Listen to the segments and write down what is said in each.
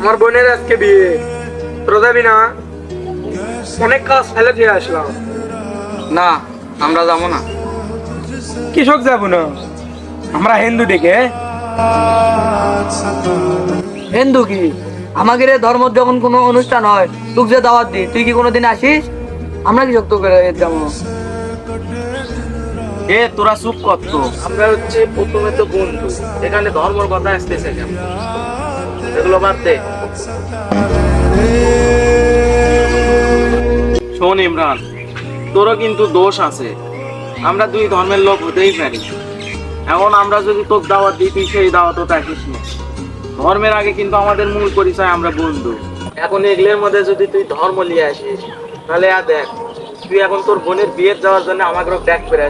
আমার বোনের আজকে বিয়ে, তোরা যাবি না? অনেক কাজ ফেলে দিয়ে আসলাম। না, আমরা যাবো না। কৃষক যাবো না, আমরা হিন্দু ডেকে। হিন্দু কি? আমাদের এ ধর্ম যখন কোনো অনুষ্ঠান হয় তুই যে দাওয়াত দি, তুই কি কোনোদিন আসিস? আমরা কি শক্ত করে যাবো? এ তোরা চুপ কর তো। আমরা হচ্ছে প্রথমে তো বন্ধু, এখানে ধর্মের কথা আসতেছে কেন? এগুলো বাদ দে। শোন ইমরান, তোরও কিন্তু দোষ আছে। আমরা দুই ধর্মের লোক হতেই পারি। এখন আমরা যদি তোর দাওয়াত দিই, তুই সেই দাওয়াতও থাকিস না। ধর্মের আগে কিন্তু আমাদের মূল পরিচয় আমরা বন্ধু। এখন এগুলোর মধ্যে যদি তুই ধর্ম নিয়ে আসিস, তাহলে আর দেখ, তুই এখন তোর বোনের বিয়ে যাওয়ার জন্য আমাকেও ব্যাক করে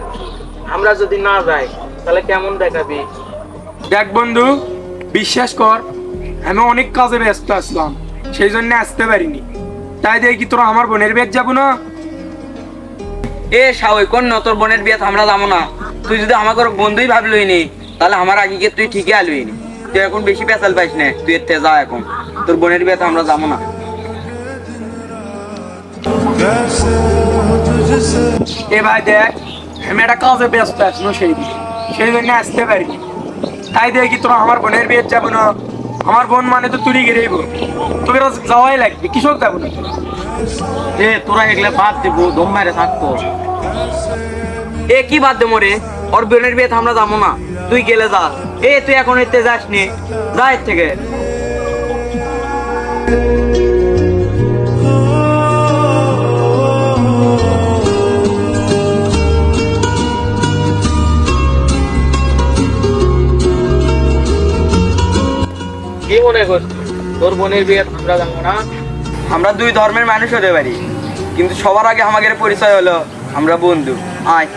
আমরা যদি না যাই তাহলে কেমন দেখাবি? দেখ বন্ধু, বিশ্বাস কর, আমি অনেক কাজে ব্যস্ত আসলাম, সেই জন্য আসতে পারিনি। তাই দেখি তোরা আমার বোনের বিয়ে যাবো না? এ সাওই কোন না, তোর বোনের বিয়ে আমরা যাবো না। তুই যদি আমাকে বন্ধুই ভাবলই নি, তাহলে আমার আগে গিয়ে তুই ঠিকই আলুই নি। তুই এখন বেশি পেঁচাল পাইস না, তুই এর থেকে যা এখন। তোর বোনের বিয়ে আমরা যাবো না। এ ভাই দেখ, আমি একটা কাজে ব্যস্ত আসলো, সেই জন্য আসতে পারিনি। তাই দেখি তোরা আমার বোনের বিয়ে যাবো না? আমার বোন মানে তো তুই গেলেই বোন, তোকে যাওয়াই লাগবে। কৃষক যাবো না? এ তোরা এগুলো বাদ দিব, দম মারে থাকতো। এ কি বাদ দে মোরে, ওর বোনের বিয়ে আমরা যাবো না। তুই গেলে যা। এ তুই এখন এতে যাস নি, যা এর থেকে। কি মনে করছিস তোর বোনের বিয়ে আমরা যাবো না? আমরা দুই ধর্মের মানুষ হতে পারি, কিন্তু সবার আগে আমাদের পরিচয় হলো আমরা বন্ধু। আয়।